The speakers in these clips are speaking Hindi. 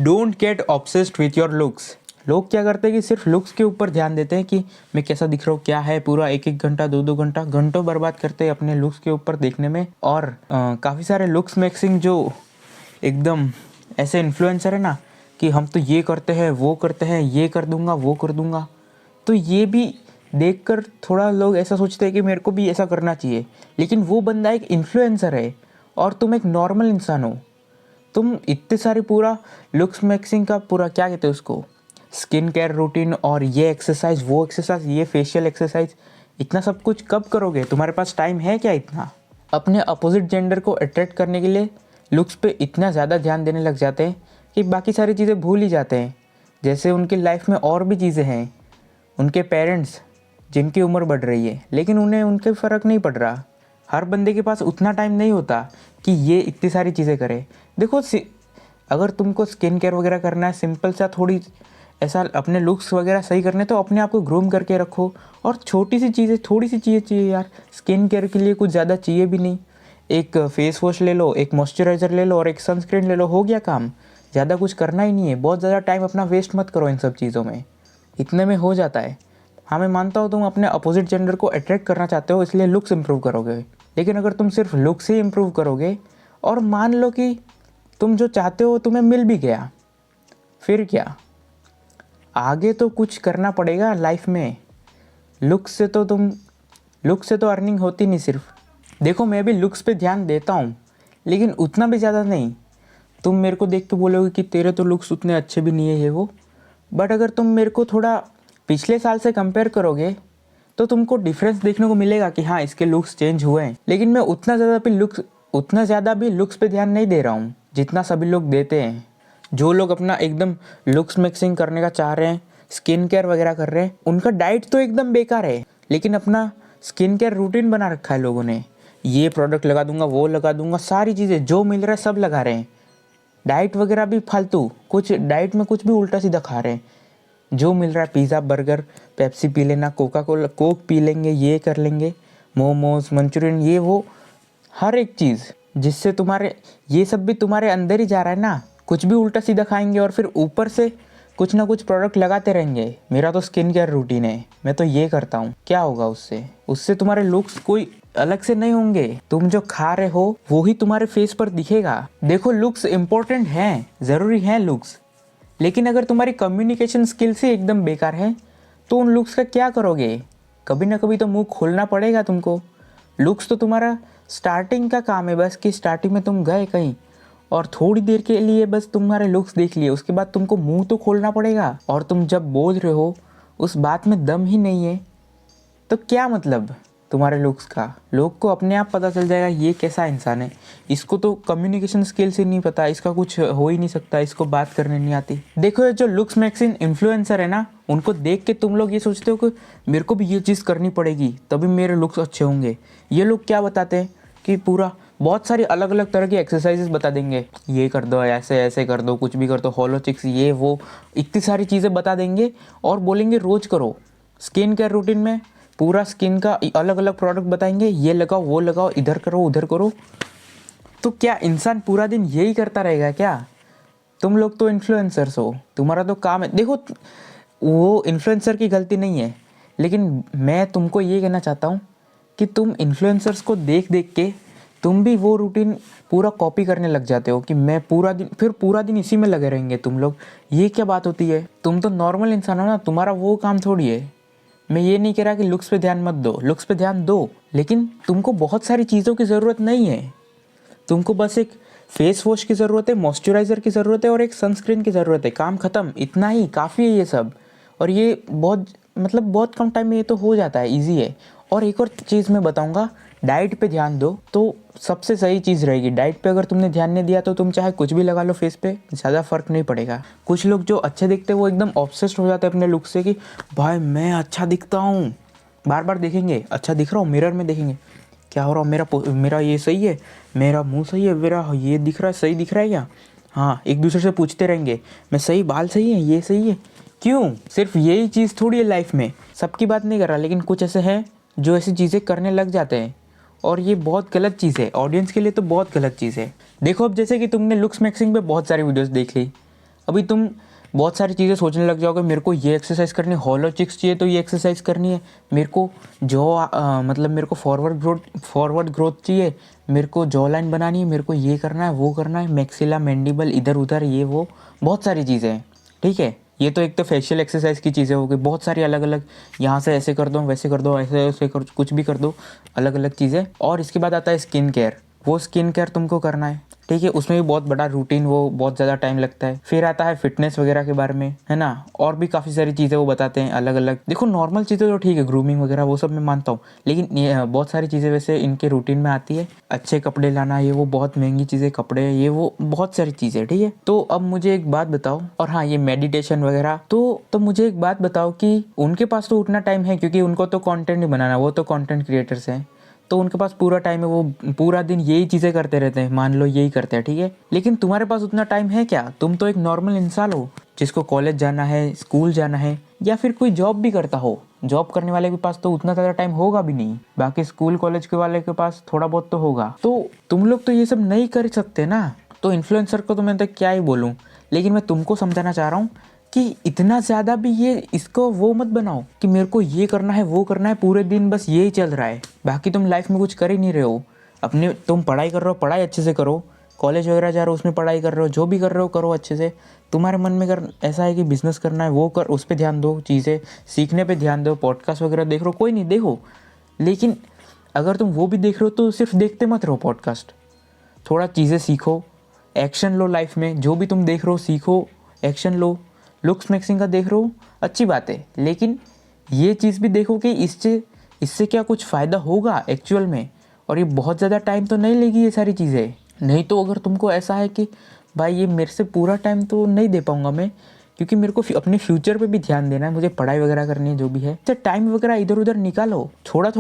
Don't get obsessed with your looks. लोग क्या करते हैं कि सिर्फ लुक्स के ऊपर ध्यान देते हैं कि मैं कैसा दिख रहा हूँ, क्या है, पूरा एक एक घंटा 2-2 घंटा घंटों बर्बाद करते हैं अपने लुक्स के ऊपर देखने में। और काफ़ी सारे लुक्स मैक्सिंग जो एकदम ऐसे इन्फ्लुएंसर है ना कि हम तो ये करते हैं, वो करते हैं, ये कर दूंगा, वो कर दूंगा, तो ये भी देखकर थोड़ा लोग ऐसा सोचते हैं कि मेरे को भी ऐसा करना चाहिए। लेकिन वो बंदा एक इन्फ्लुएंसर है और तुम एक नॉर्मल इंसान हो। तुम इतने सारे पूरा लुक्स मैक्सिंग का पूरा क्या कहते हैं उसको, स्किन केयर रूटीन और ये एक्सरसाइज, वो एक्सरसाइज, ये फेशियल एक्सरसाइज, इतना सब कुछ कब करोगे? तुम्हारे पास टाइम है क्या इतना? अपने अपोजिट जेंडर को अट्रैक्ट करने के लिए लुक्स पे इतना ज़्यादा ध्यान देने लग जाते हैं कि बाकी सारी चीज़ें भूल ही जाते हैं। जैसे उनकी लाइफ में और भी चीज़ें हैं, उनके पेरेंट्स जिनकी उम्र बढ़ रही है लेकिन उन्हें उनके फ़र्क नहीं पड़ रहा। हर बंदे के पास उतना टाइम नहीं होता कि ये इतनी सारी चीज़ें करे। देखो अगर तुमको स्किन केयर वगैरह करना है, सिंपल सा थोड़ी ऐसा अपने लुक्स वगैरह सही करने, तो अपने आप को ग्रूम करके रखो। और छोटी सी चीज़ें, थोड़ी सी चीज़ें चाहिए यार। स्किन केयर के लिए कुछ ज़्यादा चाहिए भी नहीं। एक फेस वॉश ले लो, एक मॉइस्चराइज़र ले लो और एक सनस्क्रीन ले लो, हो गया काम। ज़्यादा कुछ करना ही नहीं है। बहुत ज़्यादा टाइम अपना वेस्ट मत करो इन सब चीज़ों में, इतने में हो जाता है। हाँ, मैं मानता हूँ तुम अपने अपोजिट जेंडर को अट्रैक्ट करना चाहते हो, इसलिए लुक्स इंप्रूव करोगे। लेकिन अगर तुम सिर्फ लुक्स ही इंप्रूव करोगे और मान लो कि तुम जो चाहते हो तुम्हें मिल भी गया, फिर क्या? आगे तो कुछ करना पड़ेगा लाइफ में। लुक्स से तो अर्निंग होती नहीं सिर्फ। देखो, मैं भी लुक्स पे ध्यान देता हूँ लेकिन उतना भी ज़्यादा नहीं। तुम मेरे को देख के बोलोगे कि तेरे तो लुक्स उतने अच्छे भी नहीं है ये वो, बट अगर तुम मेरे को थोड़ा पिछले साल से कंपेयर करोगे तो तुमको डिफरेंस देखने को मिलेगा कि हाँ, इसके लुक्स चेंज हुए हैं। लेकिन मैं उतना ज़्यादा भी लुक्स पे ध्यान नहीं दे रहा हूँ जितना सभी लोग देते हैं। जो लोग अपना एकदम लुक्स मिक्सिंग करने का चाह रहे हैं, स्किन केयर वगैरह कर रहे हैं, उनका डाइट तो एकदम बेकार है, लेकिन अपना स्किन केयर रूटीन बना रखा है लोगों ने। ये प्रोडक्ट लगा दूंगा, वो लगा दूंगा, सारी चीज़ें जो मिल रहा है सब लगा रहे हैं। डाइट वगैरह भी फालतू, कुछ डाइट में कुछ भी उल्टा सीधा खा रहे हैं। जो मिल रहा है, पिज़्ज़ा, बर्गर, पेप्सी पी लेना, कोक पी लेंगे, ये कर लेंगे, मोमोज, मंचूरियन, ये वो, हर एक चीज़ जिससे तुम्हारे ये सब भी तुम्हारे अंदर ही जा रहा है ना। कुछ भी उल्टा सीधा खाएंगे और फिर ऊपर से कुछ ना कुछ प्रोडक्ट लगाते रहेंगे। मेरा तो स्किन केयर रूटीन है, मैं तो ये करता हूँ। क्या होगा उससे तुम्हारे लुक्स कोई अलग से नहीं होंगे। तुम जो खा रहे हो वो ही तुम्हारे फेस पर दिखेगा। देखो, लुक्स इंपॉर्टेंट हैं, ज़रूरी हैं लुक्स, लेकिन अगर तुम्हारी कम्युनिकेशन स्किल्स ही एकदम बेकार है तो उन लुक्स का क्या करोगे? कभी ना कभी तो मुंह खोलना पड़ेगा तुमको। लुक्स तो तुम्हारा स्टार्टिंग का काम है बस, कि स्टार्टिंग में तुम गए कहीं और थोड़ी देर के लिए बस तुम्हारे लुक्स देख लिए, उसके बाद तुमको मुंह तो खोलना पड़ेगा। और तुम जब बोल रहे हो उस बात में दम ही नहीं है तो क्या मतलब तुम्हारे लुक्स का? लोग को अपने आप पता चल जाएगा ये कैसा इंसान है। इसको तो कम्युनिकेशन स्किल्स ही नहीं पता, इसका कुछ हो ही नहीं सकता, इसको बात करने नहीं आती। देखो, ये जो लुक्स मैक्सिन इन्फ्लुएंसर है ना, उनको देख के तुम लोग ये सोचते हो कि मेरे को भी ये चीज़ करनी पड़ेगी तभी मेरे लुक्स अच्छे होंगे। ये लोग क्या बताते हैं कि पूरा बहुत सारी अलग अलग तरह की एक्सरसाइजेस बता देंगे, ये कर दो, ऐसे ऐसे कर दो, कुछ भी कर दो, हॉलो चिक्स, ये वो, इतनी सारी चीज़ें बता देंगे और बोलेंगे रोज़ करो। स्किन केयर रूटीन में पूरा स्किन का अलग अलग प्रोडक्ट बताएंगे, ये लगाओ, वो लगाओ, इधर करो, उधर करो। तो क्या इंसान पूरा दिन यही करता रहेगा क्या? तुम लोग तो इन्फ्लुएंसर्स हो, तुम्हारा तो काम है। देखो, वो इन्फ्लुएंसर की गलती नहीं है, लेकिन मैं तुमको ये कहना चाहता हूँ कि तुम इन्फ्लुएंसर्स को देख देख के तुम भी वो रूटीन पूरा कॉपी करने लग जाते हो कि मैं पूरा दिन इसी में लगे रहेंगे तुम लोग। ये क्या बात होती है? तुम तो नॉर्मल इंसान हो ना, तुम्हारा वो काम थोड़ी है। मैं ये नहीं कह रहा कि लुक्स पे ध्यान मत दो, लुक्स पे ध्यान दो, लेकिन तुमको बहुत सारी चीज़ों की ज़रूरत नहीं है। तुमको बस एक फेस वॉश की ज़रूरत है, मॉइस्चराइज़र की ज़रूरत है और एक सनस्क्रीन की ज़रूरत है। काम ख़त्म, इतना ही काफ़ी है ये सब। और ये बहुत कम टाइम में ये तो हो जाता है, ईजी है। और एक और चीज़ मैं बताऊँगा, डाइट पे ध्यान दो तो सबसे सही चीज़ रहेगी। डाइट पे अगर तुमने ध्यान नहीं दिया तो तुम चाहे कुछ भी लगा लो फेस पे, ज़्यादा फ़र्क नहीं पड़ेगा। कुछ लोग जो अच्छे दिखते हैं वो एकदम ऑब्सेस्ड हो जाते हैं अपने लुक से कि भाई मैं अच्छा दिखता हूँ। बार बार देखेंगे, अच्छा दिख रहा हूँ, मिरर में देखेंगे क्या हो रहा है, मेरा ये सही है, मेरा मुंह सही है, मेरा ये दिख रहा है, सही दिख रहा है क्या? हाँ, एक दूसरे से पूछते रहेंगे, मैं सही, बाल सही है, ये सही है। क्यों? सिर्फ यही चीज़ थोड़ी है लाइफ में। सबकी बात नहीं कर रहा, लेकिन कुछ ऐसे हैं जो ऐसी चीज़ें करने लग जाते हैं और ये बहुत गलत चीज़ है। ऑडियंस के लिए तो बहुत गलत चीज़ है। देखो, अब जैसे कि तुमने लुक्स मैक्सिंग पे बहुत सारी वीडियोस देख ली, अभी तुम बहुत सारी चीज़ें सोचने लग जाओगे, मेरे को ये एक्सरसाइज करनी है, हॉलो चिक्स चाहिए तो ये एक्सरसाइज करनी है, मेरे को मतलब मेरे को फॉरवर्ड ग्रोथ चाहिए, मेरे को जॉ लाइन बनानी है, मेरे को ये करना है, वो करना है, मैक्सिला मैंडिबल इधर उधर, ये वो बहुत सारी चीज़ें हैं। ठीक है, ये तो एक तो फेशियल एक्सरसाइज की चीज़ें हो गई, बहुत सारी अलग अलग, यहाँ से ऐसे कर दो, वैसे कर दो, ऐसे ऐसे कर, कुछ भी कर दो, अलग अलग चीज़ें। और इसके बाद आता है स्किन केयर, वो स्किन केयर तुमको करना है। ठीक है, उसमें भी बहुत बड़ा रूटीन, वो बहुत ज़्यादा टाइम लगता है। फिर आता है फिटनेस वगैरह के बारे में, है ना, और भी काफ़ी सारी चीज़ें वो बताते हैं अलग अलग। देखो नॉर्मल चीज़ें तो ठीक है, ग्रूमिंग वगैरह वो सब मैं मानता हूँ, लेकिन ये बहुत सारी चीज़ें वैसे इनके रूटीन में आती है। अच्छे कपड़े लाना, ये वो बहुत महंगी चीज़ें, कपड़े, ये वो बहुत सारी चीज़ें। ठीक है, तो अब मुझे एक बात बताओ, और हाँ ये मेडिटेशन वगैरह, तो मुझे एक बात बताओ कि उनके पास तो उतना टाइम है, क्योंकि उनको तो कंटेंट नहीं बनाना, वो तो कंटेंट क्रिएटर्स हैं, तो उनके पास पूरा टाइम है, वो पूरा दिन यही चीज़ें करते रहते हैं, मान लो यही करते हैं। ठीक है, लेकिन तुम्हारे पास उतना टाइम है क्या? तुम तो एक नॉर्मल इंसान हो जिसको कॉलेज जाना है, स्कूल जाना है, या फिर कोई जॉब भी करता हो। जॉब करने वाले के पास तो उतना ज़्यादा टाइम होगा भी नहीं, बाकी स्कूल कॉलेज के वाले के पास थोड़ा बहुत तो होगा। तो तुम लोग तो ये सब नहीं कर सकते ना। तो इन्फ्लुएंसर को तो मैं तो क्या ही बोलूँ, लेकिन मैं तुमको समझाना चाह रहा हूँ कि इतना ज़्यादा भी ये इसको वो मत बनाओ कि मेरे को ये करना है, वो करना है, पूरे दिन बस यही चल रहा है, बाकी तुम लाइफ में कुछ कर ही नहीं रहे हो। अपने तुम पढ़ाई कर रहे हो, पढ़ाई अच्छे से करो, कॉलेज वगैरह जा रहे हो उसमें पढ़ाई कर रहे हो, जो भी कर रहे हो करो अच्छे से। तुम्हारे मन में अगर ऐसा है कि बिज़नेस करना है, वो कर, उस पर ध्यान दो, चीज़ें सीखने पर ध्यान दो, पॉडकास्ट वगैरह देख रहे हो, कोई नहीं देखो, लेकिन अगर तुम वो भी देख रहे हो तो सिर्फ देखते मत रहो पॉडकास्ट, थोड़ा चीज़ें सीखो, एक्शन लो लाइफ में, जो भी तुम देख रहे हो सीखो, एक्शन लो। लुक्स मैक्सिंग का देख रहे हो, अच्छी बात है, लेकिन ये चीज़ भी देखो कि इससे इससे क्या कुछ फ़ायदा होगा एक्चुअल में, और ये बहुत ज़्यादा टाइम तो नहीं लेगी ये सारी चीज़ें। नहीं तो अगर तुमको ऐसा है कि भाई ये मेरे से पूरा टाइम तो नहीं दे पाऊँगा मैं, क्योंकि मेरे को अपने फ्यूचर पे भी ध्यान देना है, मुझे पढ़ाई वगैरह करनी है, जो भी है, तो टाइम वगैरह इधर उधर निकालो, छोटा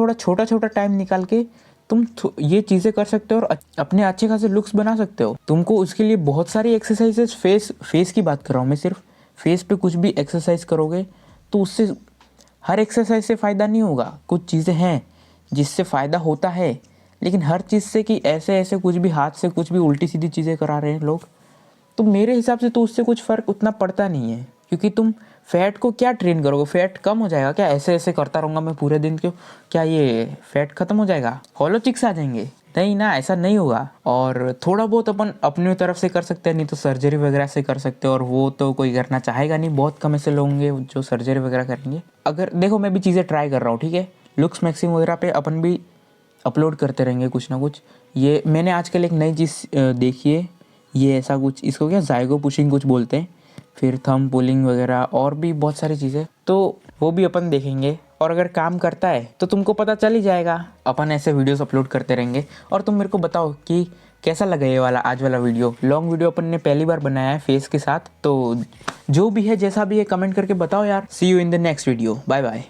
छोटा टाइम निकाल के तुम ये चीज़ें कर सकते हो और अपने अच्छे खासे लुक्स बना सकते हो। तुमको उसके लिए बहुत सारी एक्सरसाइजेस, फेस की बात कर रहा हूँ मैं, सिर्फ फेस पे कुछ भी एक्सरसाइज करोगे तो उससे हर एक्सरसाइज से फ़ायदा नहीं होगा। कुछ चीज़ें हैं जिससे फ़ायदा होता है, लेकिन हर चीज़ से कि ऐसे ऐसे कुछ भी हाथ से कुछ भी उल्टी सीधी चीज़ें करा रहे हैं लोग, तो मेरे हिसाब से तो उससे कुछ फ़र्क उतना पड़ता नहीं है। क्योंकि तुम फैट को क्या ट्रेन करोगे, फैट कम हो जाएगा क्या? ऐसे ऐसे करता रहूँगा मैं पूरे दिन, क्यों, क्या ये फैट ख़त्म हो जाएगा, हॉलो चिक्स आ जाएंगे? नहीं ना, ऐसा नहीं होगा। और थोड़ा बहुत अपन अपनी तरफ से कर सकते हैं, नहीं तो सर्जरी वगैरह से कर सकते हैं, और वो तो कोई करना चाहेगा नहीं, बहुत कम ऐसे लोग होंगे जो सर्जरी वगैरह करेंगे। अगर देखो मैं भी चीज़ें ट्राई कर रहा हूँ, ठीक है, लुक्स मैक्सिंग वगैरह पे अपन भी अपलोड करते रहेंगे कुछ ना कुछ। ये मैंने आजकल एक नई चीज़ देखी है, ये ऐसा कुछ, इसको क्या जाइगो पुशिंग कुछ बोलते हैं, फिर थंब पुलिंग वगैरह और भी बहुत सारी चीज़ें, तो वो भी अपन देखेंगे। और अगर काम करता है तो तुमको पता चल ही जाएगा, अपन ऐसे वीडियोस अपलोड करते रहेंगे। और तुम मेरे को बताओ कि कैसा लगा ये वाला आज वाला वीडियो। लॉन्ग वीडियो अपन ने पहली बार बनाया है फेस के साथ, तो जो भी है जैसा भी है कमेंट करके बताओ यार। See you in the next video, bye bye.